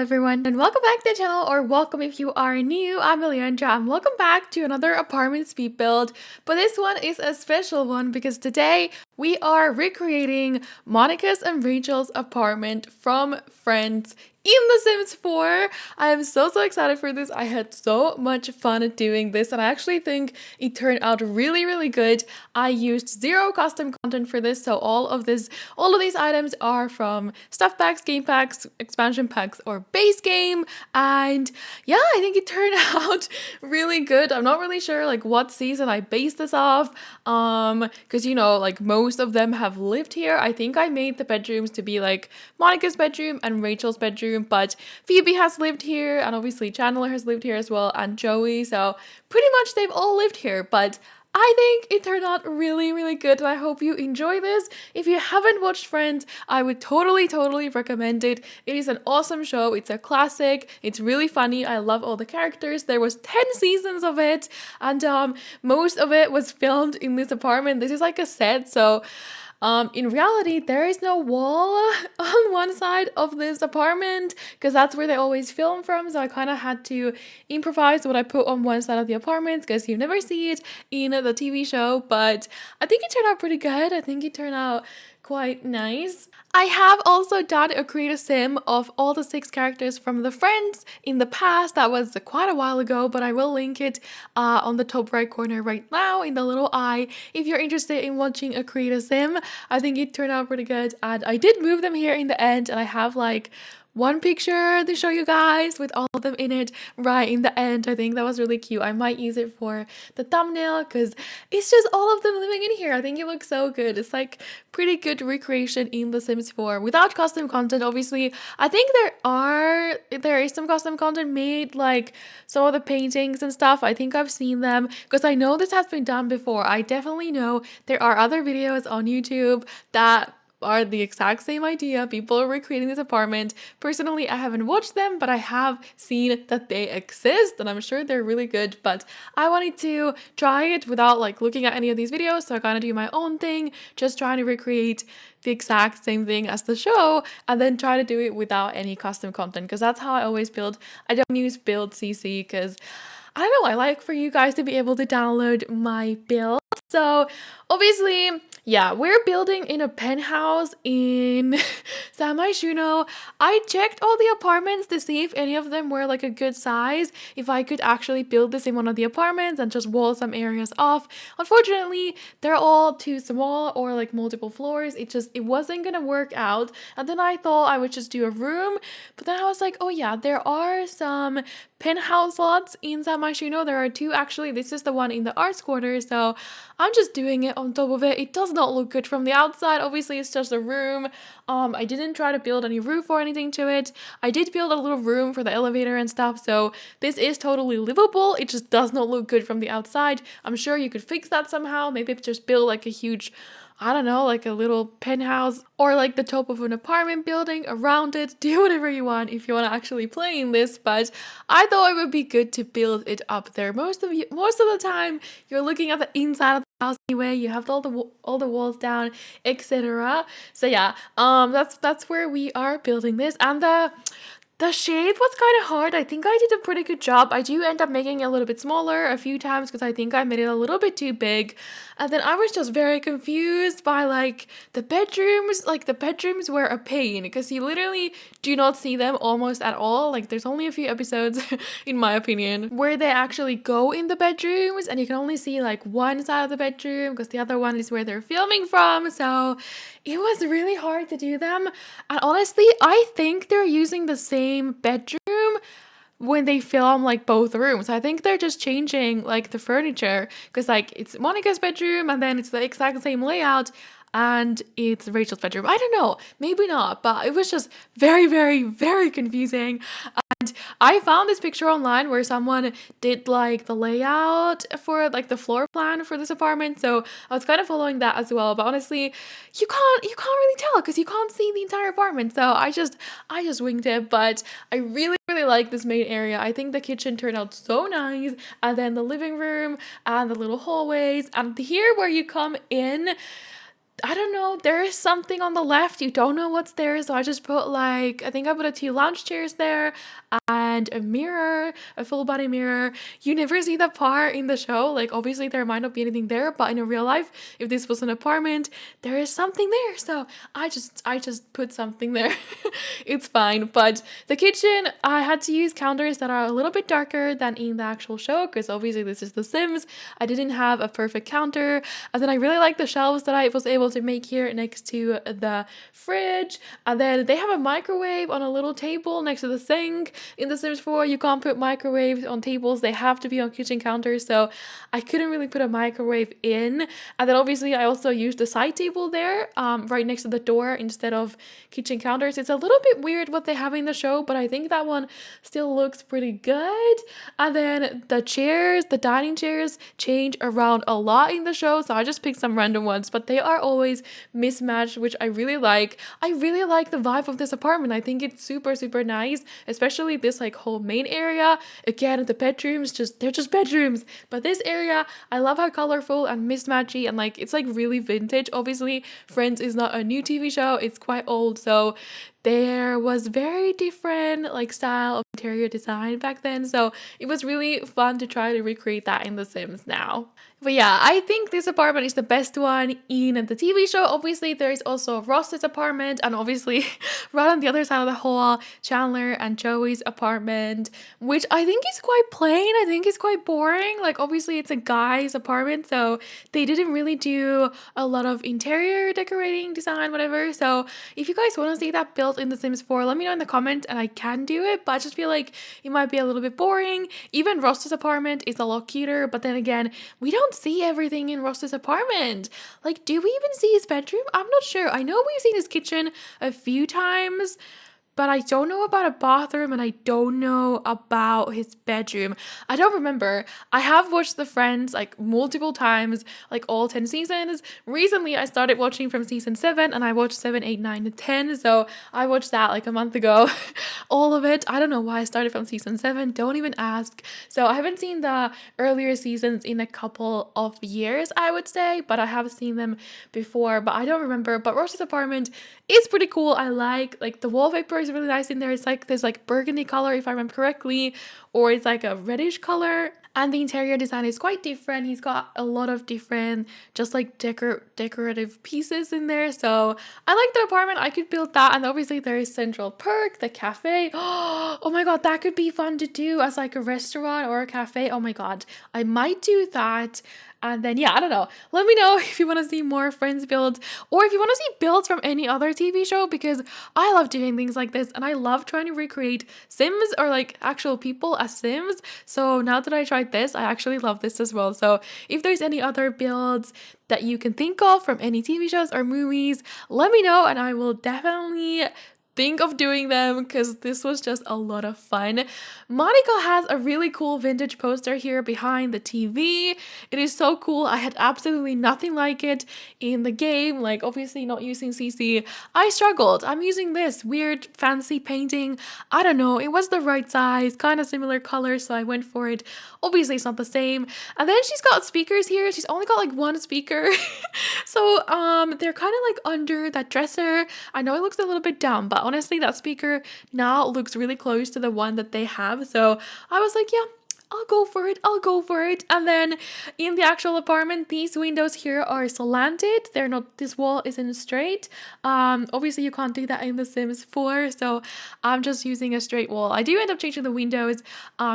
everyone, and welcome back to the channel, or welcome if you are new. I'm Elliandra, and welcome back to another apartment speed build. But this one is a special one because today we are recreating Monica's and Rachel's apartment from Friends in The Sims 4. I am so excited for this. I had so much fun doing this, and I actually think it turned out really good. I used zero custom content for this, so all of these items are from stuff packs, game packs, expansion packs, or base game. And yeah, I think it turned out really good. I'm not really sure like what season I based this off, because you know, like most of them have lived here. I think I made the bedrooms to be like Monica's bedroom and Rachel's bedroom, but Phoebe has lived here, and obviously Chandler has lived here as well, and Joey, so pretty much they've all lived here. But I think it turned out really good, and I hope you enjoy this. If you haven't watched Friends, I would totally recommend it. It is an awesome show. It's a classic. It's really funny. I love all the characters. There was 10 seasons of it, and most of it was filmed in this apartment. This is like a set, so in reality, there is no wall on one side of this apartment because that's where they always film from. So I kind of had to improvise what I put on one side of the apartment because you never see it in the TV show. But I think it turned out pretty good. I think it turned out quite nice. I have also done a create a sim of all the 6 characters from the Friends in the past. That was quite a while ago, but I will link it on the top right corner right now in the little eye if you're interested in watching a create a sim. I think it turned out pretty good, and I did move them here in the end, and I have like one picture to show you guys with all of them in it right in the end. I think that was really cute. I might use it for the thumbnail because it's just all of them living in here. I think it looks so good. It's like pretty good recreation in The Sims 4 without custom content. Obviously, I think there is some custom content made, like some of the paintings and stuff. I think I've seen them because I know this has been done before. I definitely know there are other videos on YouTube that are the exact same idea. People are recreating this apartment. Personally, I haven't watched them, but I have seen that they exist, and I'm sure they're really good. But I wanted to try it without like looking at any of these videos, so I kind of do my own thing, just trying to recreate the exact same thing as the show, and then try to do it without any custom content, because that's how I always build. I don't use build CC because I don't know, I like for you guys to be able to download my build. So obviously, yeah, we're building in a penthouse in Samaishuno. I checked all the apartments to see if any of them were like a good size, if I could actually build this in one of the apartments and just wall some areas off. Unfortunately, they're all too small or like multiple floors. It wasn't gonna work out. And then I thought I would just do a room, but then I was like, oh yeah, there are some penthouse lots in Samaishuno. There are 2 actually. This is the one in the arts quarter, so I'm just doing it on top of it. It does not look good from the outside. Obviously, it's just a room. I didn't try to build any roof or anything to it. I did build a little room for the elevator and stuff, so this is totally livable. It just does not look good from the outside. I'm sure you could fix that somehow. Maybe just build like a huge, I don't know, like a little penthouse or like the top of an apartment building around it. Do whatever you want if you want to actually play in this, but I thought it would be good to build it up there. Most of the time you're looking at the inside of the house anyway. You have all the walls down, etc. So yeah, that's where we are building this, and the shape was kind of hard. I think I did a pretty good job. I do end up making it a little bit smaller a few times because I think I made it a little bit too big. And then I was just very confused by like the bedrooms. Like the bedrooms were a pain because you literally do not see them almost at all. Like there's only a few episodes, in my opinion, where they actually go in the bedrooms and you can only see like one side of the bedroom because the other one is where they're filming from. So it was really hard to do them. And honestly, I think they're using the same bedroom when they film like both rooms. I think they're just changing like the furniture because like it's Monica's bedroom and then it's the exact same layout and it's Rachel's bedroom. I don't know, maybe not, but it was just very confusing. And I found this picture online where someone did like the layout for like the floor plan for this apartment, so I was kind of following that as well. But honestly, you can't really tell because you can't see the entire apartment. So I just winged it. But I really like this main area. I think the kitchen turned out so nice, and then the living room and the little hallways, and here where you come in, I don't know, there is something on the left, you don't know what's there, so I just put like, I think I put a 2 lounge chairs there and a mirror, a full body mirror. You never see that part in the show, like obviously there might not be anything there, but in a real life, if this was an apartment, there is something there, so I just put something there. It's fine. But the kitchen, I had to use counters that are a little bit darker than in the actual show, because obviously this is The Sims. I didn't have a perfect counter, and then I really like the shelves that I was able to make here next to the fridge. And then they have a microwave on a little table next to the sink. In The Sims 4, you can't put microwaves on tables, they have to be on kitchen counters, so I couldn't really put a microwave in. And then obviously I also used the side table there, right next to the door instead of kitchen counters. It's a little bit weird what they have in the show, but I think that one still looks pretty good. And then the chairs, the dining chairs, change around a lot in the show, so I just picked some random ones, but they are always mismatched, which I really like. I really like the vibe of this apartment. I think it's super, super nice, especially this like whole main area. Again, the bedrooms, they're just bedrooms, but this area, I love how colorful and mismatchy, and like it's like really vintage. Obviously, Friends is not a new TV show, it's quite old, so there was very different like style of interior design back then, so it was really fun to try to recreate that in The Sims now. But yeah, I think this apartment is the best one in the TV show. Obviously, there is also Ross's apartment, and obviously, right on the other side of the hall, Chandler and Joey's apartment, which I think is quite plain. I think it's quite boring. Like, obviously, it's a guy's apartment, so they didn't really do a lot of interior decorating, design, whatever. So, if you guys want to see that built in The Sims 4, let me know in the comments, and I can do it, but I just feel like it might be a little bit boring. Even Ross's apartment is a lot cuter, but then again, we don't see everything in Ross's apartment. Like, do we even see his bedroom? I'm not sure. I know we've seen his kitchen a few times, but I don't know about a bathroom, and I don't know about his bedroom. I don't remember. I have watched the Friends like multiple times, like all 10 seasons. Recently, I started watching from season 7, and I watched 7, 8, 9, and 10. So I watched that like a month ago. All of it. I don't know why I started from season 7. Don't even ask. So I haven't seen the earlier seasons in a couple of years, I would say, but I have seen them before, but I don't remember. But Ross's apartment is pretty cool. I like the wallpaper is really nice in there. It's like this like burgundy color, if I remember correctly, or it's like a reddish color. And the interior design is quite different. He's got a lot of different just like decorative pieces in there. So I like the apartment. I could build that. And obviously there is Central Perk, the cafe. Oh my god, that could be fun to do as like a restaurant or a cafe. Oh my god, I might do that. And then, yeah, I don't know. Let me know if you want to see more Friends builds, or if you want to see builds from any other TV show, because I love doing things like this, and I love trying to recreate Sims or like actual people as Sims. So now that I tried this, I actually love this as well. So if there's any other builds that you can think of from any TV shows or movies, let me know, and I will definitely think of doing them, because this was just a lot of fun. Monica has a really cool vintage poster here behind the TV. It is so cool. I had absolutely nothing like it in the game, like obviously not using CC. I struggled. I'm using this weird fancy painting. I don't know, it was the right size, kind of similar color, so I went for it. Obviously it's not the same. And then she's got speakers here. She's only got like one speaker. So they're kind of like under that dresser. I know it looks a little bit dumb, but honestly, that speaker now looks really close to the one that they have. So I was like, yeah, I'll go for it. I'll go for it. And then in the actual apartment, these windows here are slanted. They're not, this wall isn't straight. Obviously you can't do that in The Sims 4. So I'm just using a straight wall. I do end up changing the windows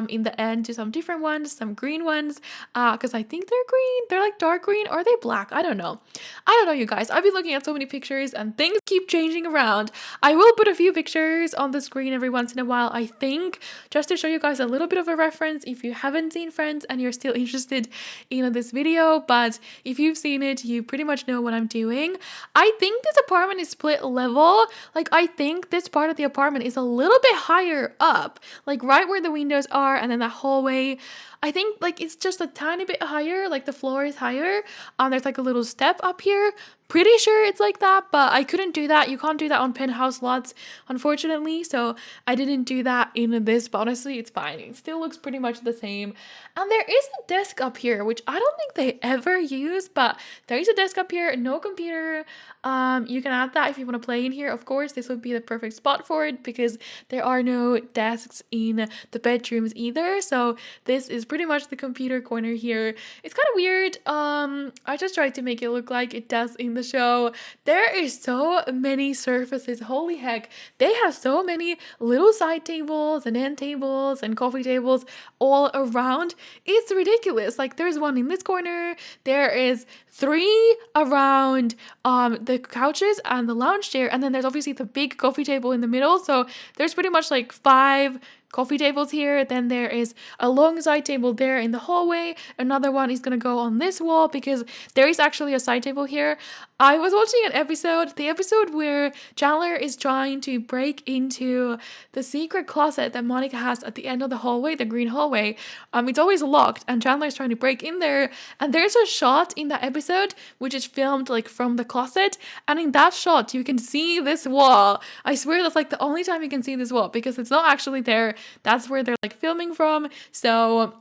in the end to some different ones, some green ones, because I think they're green. They're like dark green, or are they black? I don't know. I don't know, you guys. I've been looking at so many pictures and things keep changing around. I will put a few pictures on the screen every once in a while, I think, just to show you guys a little bit of a reference if you haven't seen Friends and you're still interested in this video. But if you've seen it, you pretty much know what I'm doing. I think this apartment is split level. Like, I think this part of the apartment is a little bit higher up, like right where the windows are, and then the hallway. I think like it's just a tiny bit higher, like the floor is higher. There's like a little step up here. Pretty sure it's like that, but I couldn't do that. You can't do that on penthouse lots, unfortunately. So I didn't do that in this, but honestly, it's fine. It still looks pretty much the same. And there is a desk up here, which I don't think they ever use, but there is a desk up here, no computer. You can add that if you want to play in here. Of course, this would be the perfect spot for it because there are no desks in the bedrooms either. So this is pretty much the computer corner here. It's kind of weird. I just tried to make it look like it does in the show. There is so many surfaces. Holy heck. They have so many little side tables and end tables and coffee tables all around. It's ridiculous. Like there's one in this corner. There is 3 around the couches and the lounge chair, and then there's obviously the big coffee table in the middle. So there's pretty much like 5 coffee tables here. Then there is a long side table there in the hallway. Another one is gonna go on this wall because there is actually a side table here. I was watching the episode where Chandler is trying to break into the secret closet that Monica has at the end of the hallway, the green hallway. It's always locked, and Chandler is trying to break in there. And there's a shot in that episode which is filmed like from the closet, and in that shot you can see this wall. I swear that's like the only time you can see this wall because it's not actually there. That's where they're like filming from. So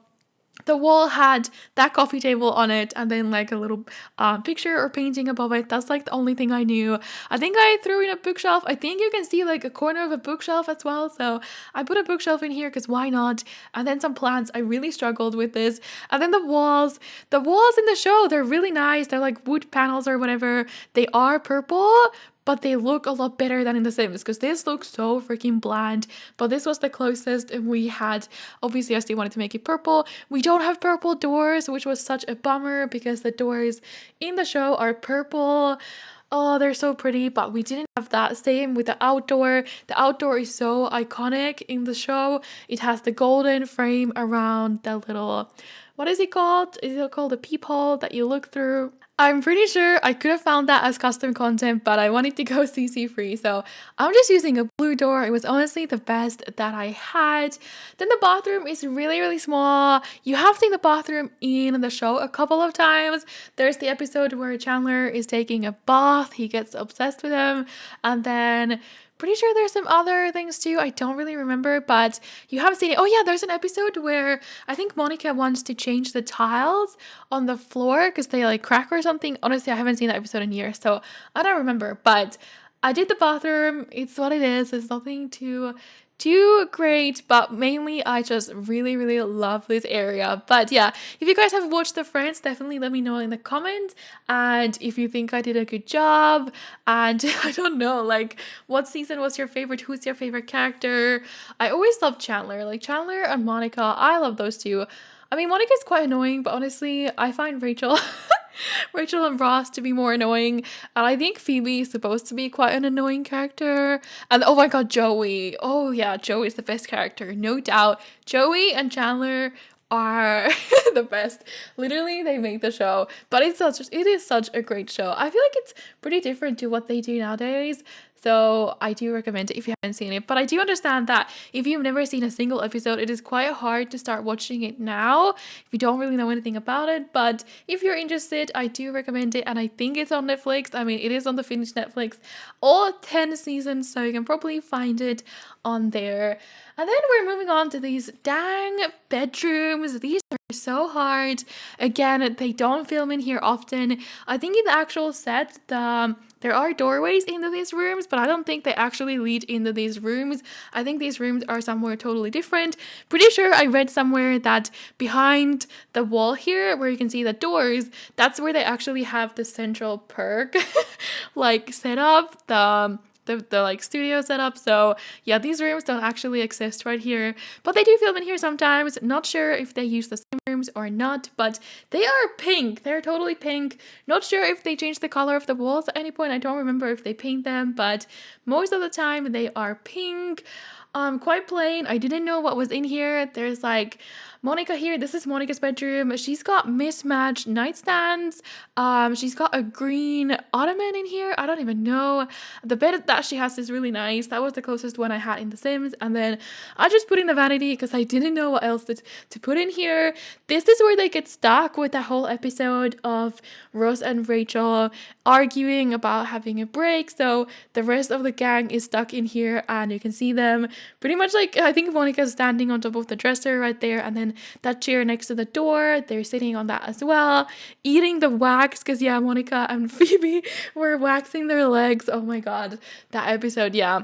the wall had that coffee table on it and then like a little picture or painting above it. That's like the only thing I knew. I think I threw in a bookshelf. I think you can see like a corner of a bookshelf as well. So I put a bookshelf in here because why not? And then some plants. I really struggled with this. And then the walls in the show, they're really nice. They're like wood panels or whatever. They are purple, but they look a lot better than in The Sims because this looks so freaking bland. But this was the closest we had. Obviously, I still wanted to make it purple. We don't have purple doors, which was such a bummer because the doors in the show are purple. Oh, they're so pretty, but we didn't have that. Same with the outdoor. The outdoor is so iconic in the show. It has the golden frame around the little, what is it called? Is it called a peephole that you look through? I'm pretty sure I could have found that as custom content, but I wanted to go CC free, so I'm just using a blue door. It was honestly the best that I had. Then the bathroom is really, really small. You have seen the bathroom in the show a couple of times. There's the episode where Chandler is taking a bath. He gets obsessed with him, and then pretty sure there's some other things too. I don't really remember, but you have seen it. Oh yeah, there's an episode where I think Monica wants to change the tiles on the floor because they like crack or something. Honestly, I haven't seen that episode in years, so I don't remember. But I did the bathroom. It's what it is. It's nothing too great, but mainly I just really, really love this area. But yeah, if you guys have watched the Friends, definitely let me know in the comments, and if you think I did a good job. And I don't know, like, what season was your favorite? Who's your favorite character? I always love Chandler, like Chandler and Monica. I love those two. I mean, Monica's quite annoying, but honestly, I find Rachel Rachel and Ross to be more annoying. And I think Phoebe is supposed to be quite an annoying character. And oh my god, Joey. Oh yeah, Joey is the best character, no doubt. Joey and Chandler are the best. Literally, they make the show. But it is such a great show. I feel like it's pretty different to what they do nowadays. So I do recommend it if you haven't seen it. But I do understand that if you've never seen a single episode, it is quite hard to start watching it now if you don't really know anything about it. But if you're interested, I do recommend it. And I think it's on Netflix. I mean, it is on the Finnish Netflix. All 10 seasons, so you can probably find it on there. And then we're moving on to these dang bedrooms. These are so hard. Again, they don't film in here often. I think in the actual set, there are doorways into these rooms, but I don't think they actually lead into these rooms. I think these rooms are somewhere totally different. Pretty sure I read somewhere that behind the wall here, where you can see the doors, that's where they actually have the central perk like set up, the like studio setup. So yeah, these rooms don't actually exist right here, but they do film in here sometimes. Not sure if they use the same rooms or not, but they are pink. They're totally pink. Not sure if they change the color of the walls at any point. I don't remember if they paint them, but most of the time they are pink. Quite plain. I didn't know what was in here. There's like Monica here, this is Monica's bedroom. She's got mismatched nightstands. She's got a green ottoman in here. I don't even know. The bed that she has is really nice. That was the closest one I had in The Sims. And then I just put in a vanity because I didn't know what else to put in here. This is where they get stuck with the whole episode of Ross and Rachel arguing about having a break. So the rest of the gang is stuck in here and you can see them pretty much like, I think Monica's standing on top of the dresser right there, and then that chair next to the door, they're sitting on that as well, eating the wax, because yeah, Monica and Phoebe were waxing their legs. Oh my god, that episode, yeah.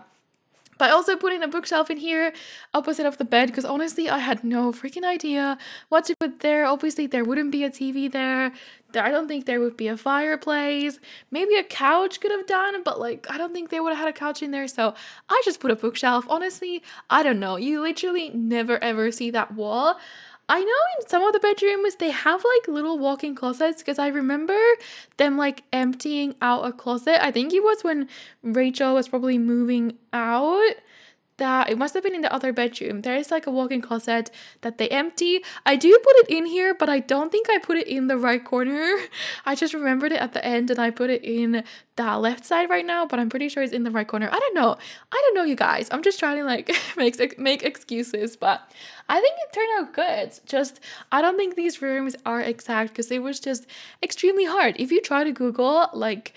But I also put in a bookshelf in here opposite of the bed because honestly I had no freaking idea what to put there. Obviously there wouldn't be a TV there. I don't think there would be a fireplace. Maybe a couch could have done, but like I don't think they would have had a couch in there. So I just put a bookshelf. Honestly, I don't know. You literally never ever see that wall. I know in some of the bedrooms they have like little walk-in closets because I remember them like emptying out a closet. I think it was when Rachel was probably moving out. That it must have been in the other bedroom. There is like a walk-in closet that they empty. I do put it in here, but I don't think I put it in the right corner. I just remembered it at the end and I put it in the left side right now, but I'm pretty sure it's in the right corner. I don't know, you guys. I'm just trying to like make excuses, but I think it turned out good. Just I don't think these rooms are exact because it was just extremely hard. If you try to Google like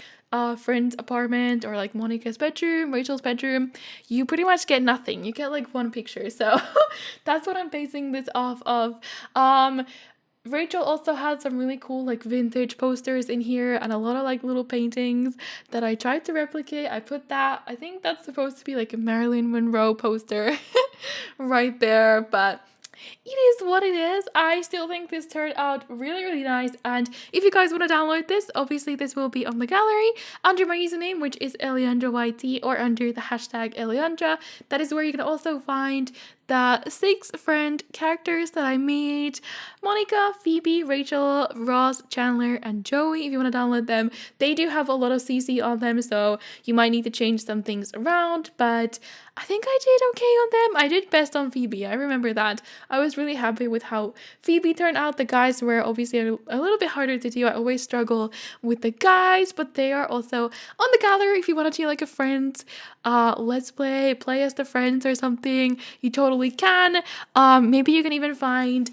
friend's apartment or like Monica's bedroom, Rachel's bedroom, you pretty much get nothing. You get like one picture. So that's what I'm basing this off of. Rachel also had some really cool like vintage posters in here and a lot of like little paintings that I tried to replicate. I put that, I think that's supposed to be like a Marilyn Monroe poster right there, but it is what it is. I still think this turned out really, really nice. And if you guys want to download this, obviously this will be on the gallery under my username, which is ElliandraYT, or under the hashtag Elliandra. That is where you can also find the 6 friend characters that I made: Monica, Phoebe, Rachel, Ross, Chandler, and Joey. If you want to download them, they do have a lot of CC on them, so you might need to change some things around, but I think I did okay on them. I did best on Phoebe. I remember that. I was really happy with how Phoebe turned out. The guys were obviously a little bit harder to do. I always struggle with the guys, but they are also on the gallery if you want to do like a friends let's play as the friends or something. You totally can. Maybe you can even find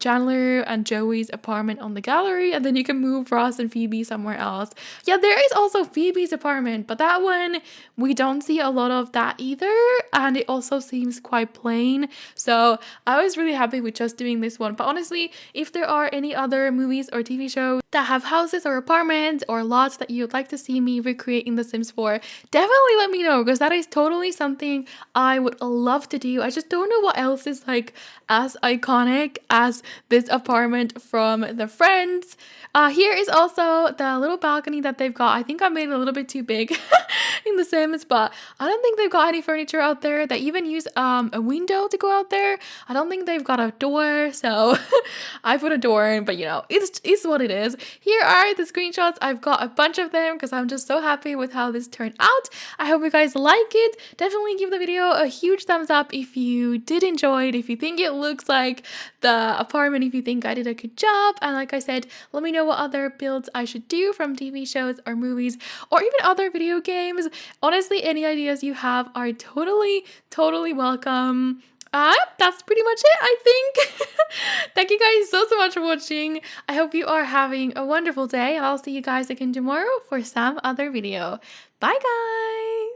Chandler and Joey's apartment on the gallery, and then you can move Ross and Phoebe somewhere else. Yeah, there is also Phoebe's apartment, but that one, we don't see a lot of that either, and it also seems quite plain. So I was really happy with just doing this one. But honestly, if there are any other movies or TV shows that have houses or apartments or lots that you'd like to see me recreate in The Sims 4, definitely let me know, because that is totally something I would love to do. I just don't know what else is like as iconic as this apartment from the Friends. Here is also the little balcony that they've got. I think I made it a little bit too big in The Sims, but I don't think they've got any furniture out there. They even use a window to go out there. I don't think they've got a door, so I put a door in, but you know, it's what it is. Here are the screenshots. I've got a bunch of them because I'm just so happy with how this turned out. I hope you guys like it. Definitely give the video a huge thumbs up if you did enjoy it, if you think it looks like the apartment, if you think I did a good job. And like I said, let me know what other builds I should do from TV shows or movies or even other video games. Honestly, any ideas you have are totally welcome. That's pretty much it, I think. Thank you guys so much for watching. I hope you are having a wonderful day. I'll see you guys again tomorrow for some other video. Bye guys!